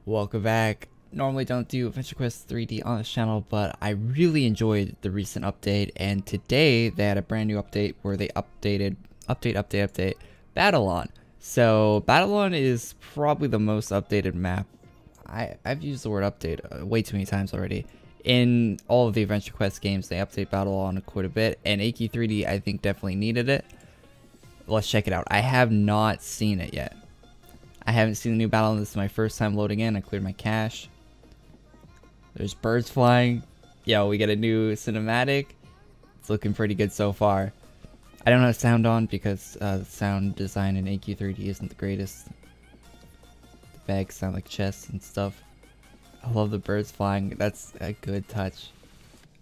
Welcome back. Normally don't do AdventureQuest 3D on this channel, but I really enjoyed the recent update, and today they had a brand new update where they updated Battleon. So Battleon is probably the most updated map. I've used the word update way too many times already. In all of the AdventureQuest games, they update Battleon quite a bit, and AQ3D I think definitely needed it. Let's check it out. I have not seen it yet. I haven't seen the new Battleon. This is my first time loading in. I cleared my cache. There's birds flying. Yo, we get a new cinematic. It's looking pretty good so far. I don't have sound on because the sound design in AQ3D isn't the greatest. The bags sound like chests and stuff. I love the birds flying. That's a good touch.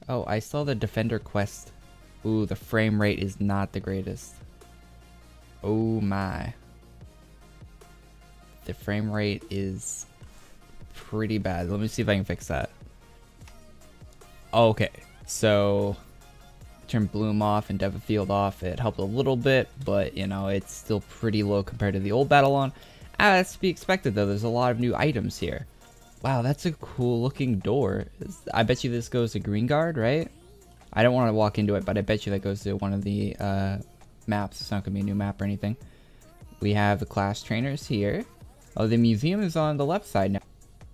Oh, I saw the Defender quest. Ooh, the frame rate is not the greatest. Oh my. The frame rate is pretty bad. Let me see if I can fix that. Okay, so turn Bloom off and Depth Field off. It helped a little bit, but you know, it's still pretty low compared to the old Battleon. That's to be expected though. There's a lot of new items here. Wow, that's a cool looking door. I bet you this goes to Green Guard, right? I don't want to walk into it, but I bet you that goes to one of the maps. It's not going to be a new map or anything. We have the class trainers here. Oh, the museum is on the left side now.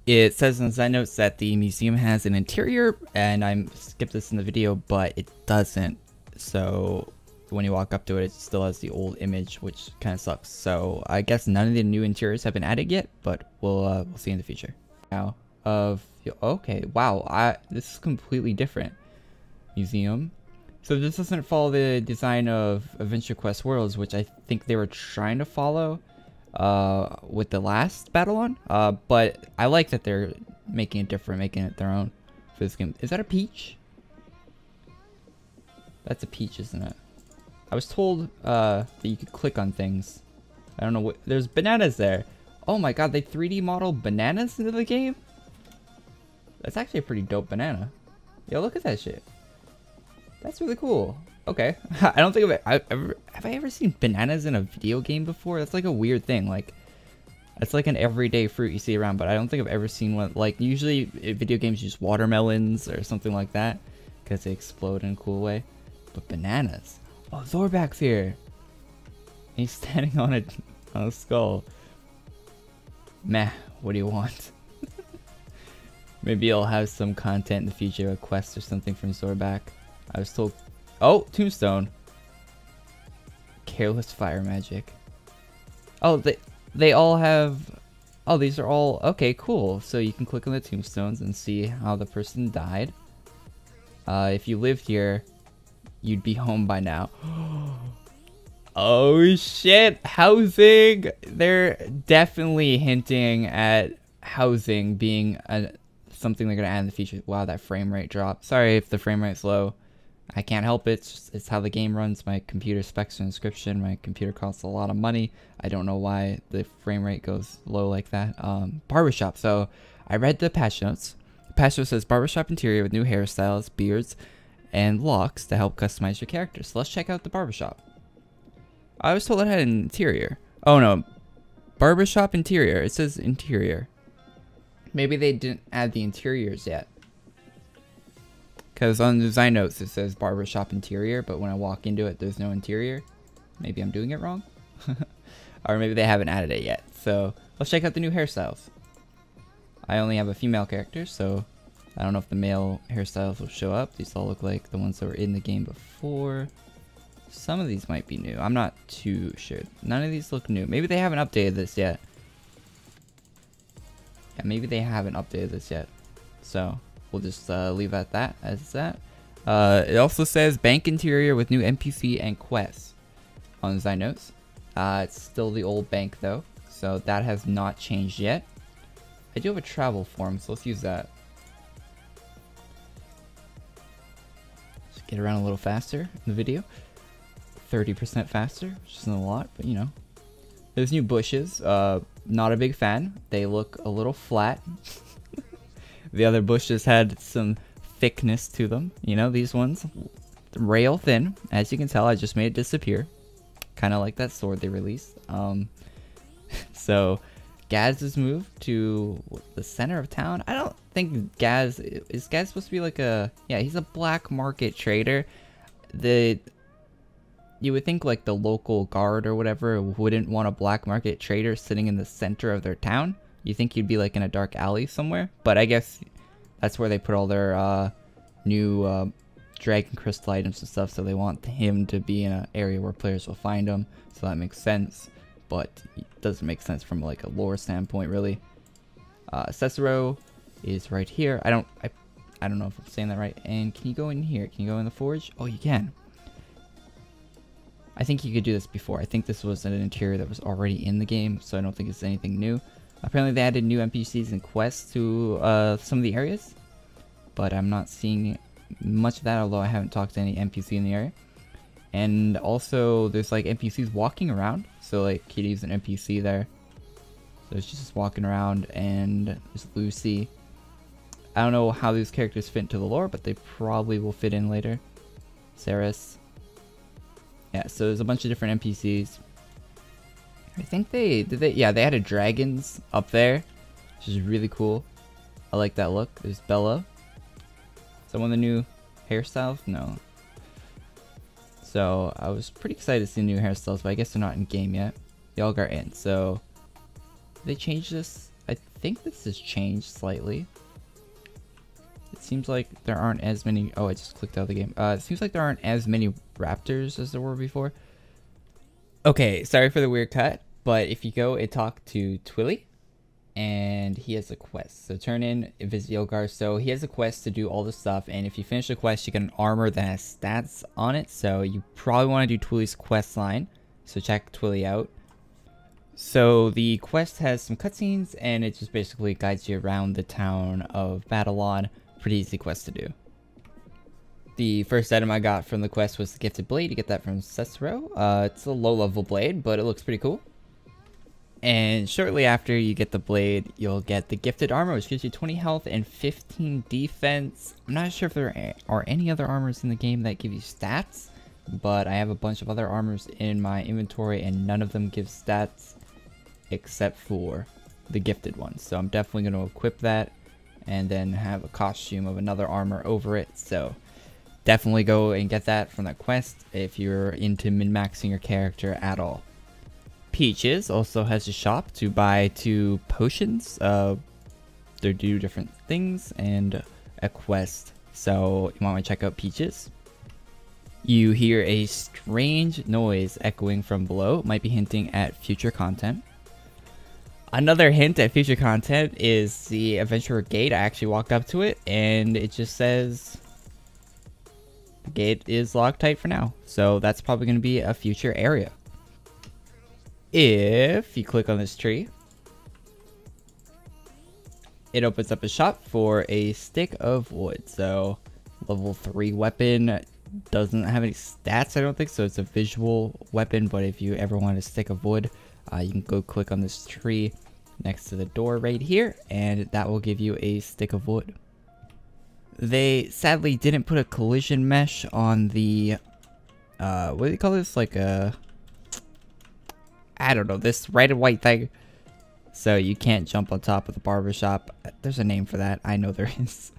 It says in the side notes that the museum has an interior, and I skipped this in the video, but it doesn't. So when you walk up to it, it still has the old image, which kind of sucks. So I guess none of the new interiors have been added yet, but we'll see in the future. Now okay, wow, this is completely different. Museum. So this doesn't follow the design of AdventureQuest Worlds, which I think they were trying to follow with the last Battleon, but I like that they're making it different, making it their own for this game. Is that a peach? That's a peach, isn't it? I was told that you could click on things. I don't know what. There's bananas there. Oh my god, they 3D modeled bananas into the game? That's actually a pretty dope banana. Yo, look at that shit. That's really cool. Okay. I don't think have I ever seen bananas in a video game before? That's like a weird thing. Like, it's like an everyday fruit you see around, but I don't think I've ever seen one. Like, usually video games use watermelons or something like that because they explode in a cool way. But bananas. Oh, Zorbac's here. He's standing on a skull. Meh, what do you want? Maybe I'll have some content in the future, a quest or something from Zorback. I was told. Oh, Tombstone. Careless fire magic. Oh, they all have. Oh, these are all okay. Cool. So you can click on the tombstones and see how the person died. If you lived here, you'd be home by now. Oh shit! Housing. They're definitely hinting at housing being something they're gonna add in the future. Wow, that frame rate drop. Sorry if the frame rate's low. I can't help it. It's how the game runs. My computer specs are inscription. My computer costs a lot of money. I don't know why the frame rate goes low like that. Barbershop. So I read the patch notes. The patch note says barbershop interior with new hairstyles, beards, and locks to help customize your character. So let's check out the barbershop. I was told it had an interior. Oh no. Barbershop interior. It says interior. Maybe they didn't add the interiors yet. Because on the design notes it says barbershop interior, but when I walk into it, there's no interior. Maybe I'm doing it wrong. Or maybe they haven't added it yet. So let's check out the new hairstyles. I only have a female character, so I don't know if the male hairstyles will show up. These all look like the ones that were in the game before. Some of these might be new. I'm not too sure. None of these look new. Maybe they haven't updated this yet. Yeah, maybe they haven't updated this yet. So we'll just leave at that as that. It also says bank interior with new NPC and quests on design notes. It's still the old bank though, so that has not changed yet. I do have a travel form, so let's use that. Just get around a little faster in the video. 30% faster, which isn't a lot, but you know. There's new bushes. Not a big fan. They look a little flat. The other bushes had some thickness to them. You know, these ones, rail thin. As you can tell, I just made it disappear. Kind of like that sword they released. So Gaz's move to the center of town. I don't think Gaz is supposed to be like a, yeah, he's a black market trader. You would think like the local guard or whatever wouldn't want a black market trader sitting in the center of their town. You think you'd be like in a dark alley somewhere, but I guess that's where they put all their new dragon crystal items and stuff, so they want him to be in an area where players will find him, so that makes sense, but it doesn't make sense from like a lore standpoint really. Cicero is right here. I don't know if I'm saying that right. And can you go in here? Can you go in the forge? Oh, you can. I think you could do this before. I think this was an interior that was already in the game, so I don't think it's anything new. Apparently they added new NPCs and quests to some of the areas, but I'm not seeing much of that, although I haven't talked to any NPC in the area. And also there's like NPCs walking around, so like Kitty's an NPC there, so she's just walking around, and there's Lucy. I don't know how these characters fit into the lore, but they probably will fit in later. Ceres. Yeah, so there's a bunch of different NPCs. I think they added dragons up there, which is really cool. I like that look. There's Bella. Someone the new hairstyles? No. So I was pretty excited to see new hairstyles, but I guess they're not in game yet. They all got in. So they changed this. I think this has changed slightly. It seems like there aren't as many. Oh, I just clicked out of the game. It seems like there aren't as many raptors as there were before. Okay, sorry for the weird cut, but if you go and talk to Twilly, and he has a quest. So turn in Yelgar. So he has a quest to do all this stuff, and if you finish the quest, you get an armor that has stats on it. So you probably want to do Twilly's quest line. So check Twilly out. So the quest has some cutscenes, and it just basically guides you around the town of Battleon. Pretty easy quest to do. The first item I got from the quest was the gifted blade. You get that from Cicero. It's a low level blade, but it looks pretty cool. And shortly after you get the blade, you'll get the gifted armor, which gives you 20 health and 15 defense. I'm not sure if there are any other armors in the game that give you stats, but I have a bunch of other armors in my inventory, and none of them give stats except for the gifted ones. So I'm definitely going to equip that and then have a costume of another armor over it. So definitely go and get that from that quest if you're into min-maxing your character at all. Peaches also has a shop to buy 2 potions. They do different things and a quest. So you want to check out Peaches. You hear a strange noise echoing from below. It might be hinting at future content. Another hint at future content is the Adventurer Gate. I actually walked up to it and it just says the gate is Loctite for now. So that's probably going to be a future area. If you click on this tree, it opens up a shop for a stick of wood. So level 3 weapon, doesn't have any stats, I don't think, so it's a visual weapon. But if you ever want a stick of wood, you can go click on this tree next to the door right here, and that will give you a stick of wood. They sadly didn't put a collision mesh on the what do you call this, like a, I don't know, this red and white thing. So you can't jump on top of the barbershop. There's a name for that. I know there is.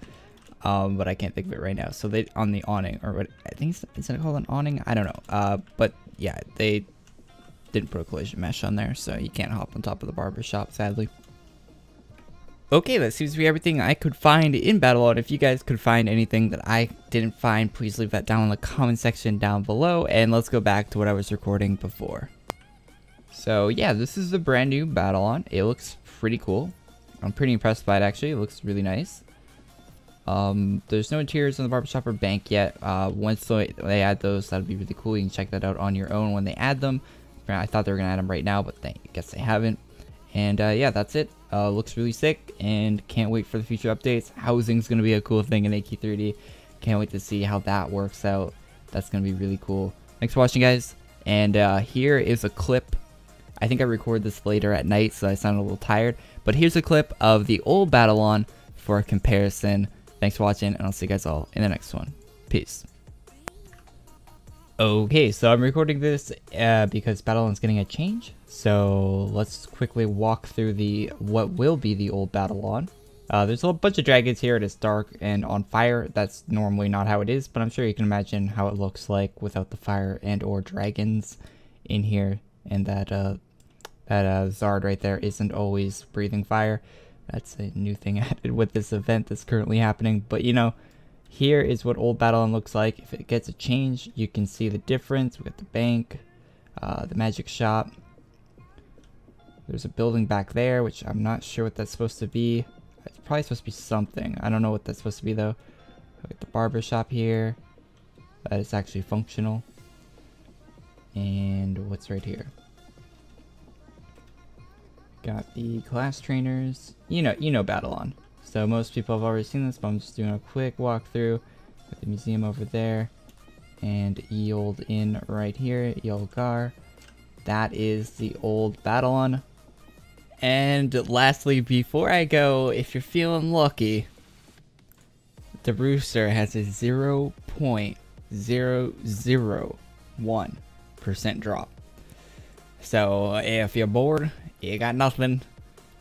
But I can't think of it right now. So they, on the awning, or what, I think it's called an awning? I don't know. But yeah, they didn't put a collision mesh on there, so you can't hop on top of the barbershop, sadly. Okay, that seems to be everything I could find in Battleon. If you guys could find anything that I didn't find, please leave that down in the comment section down below, and let's go back to what I was recording before. So yeah, this is the brand new Battleon. It looks pretty cool. I'm pretty impressed by it, actually. It looks really nice. There's no interiors in the barbershop or bank yet. Once they add those, that'll be really cool. You can check that out on your own when they add them. I thought they were gonna add them right now, but I guess they haven't. And yeah, that's it. Looks really sick, and can't wait for the future updates. Housing's gonna be a cool thing in AQ3D. Can't wait to see how that works out. That's gonna be really cool. Thanks for watching, guys. And here is a clip. I think I recorded this later at night, so I sound a little tired. But here's a clip of the old Battleon for a comparison. Thanks for watching, and I'll see you guys all in the next one. Peace. Okay, so I'm recording this because Battleon's getting a change. So let's quickly walk through what will be the old Battleon. There's a bunch of dragons here. It is dark and on fire. That's normally not how it is, but I'm sure you can imagine how it looks like without the fire and or dragons in here. And that Zard right there isn't always breathing fire. That's a new thing added with this event that's currently happening. But you know, here is what old Battleon looks like. If it gets a change, you can see the difference. We got the bank, the magic shop. There's a building back there, which I'm not sure what that's supposed to be. It's probably supposed to be something. I don't know what that's supposed to be though. We got the barber shop here. That is actually functional. And what's right here? Got the class trainers. You know Battleon. So most people have already seen this, but I'm just doing a quick walkthrough. Got the museum over there, and ye old inn right here, ye old gar. That is the old Battleon. And lastly, before I go, if you're feeling lucky, the rooster has a 0.001% drop. So if you're bored, you got nothing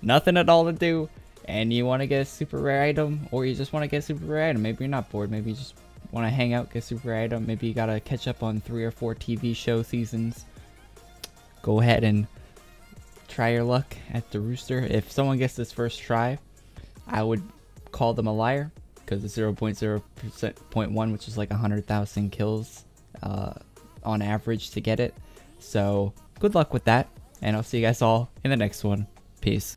at all to do, and you want to get a super rare item, or you just want to get a super rare item, maybe you're not bored, maybe you just want to hang out, get a super rare item, maybe you gotta catch up on 3 or 4 TV show seasons, go ahead and try your luck at the rooster. If someone gets this first try, I would call them a liar, because it's 0.0.1, which is like 100,000 kills on average to get it. So good luck with that, and I'll see you guys all in the next one. Peace.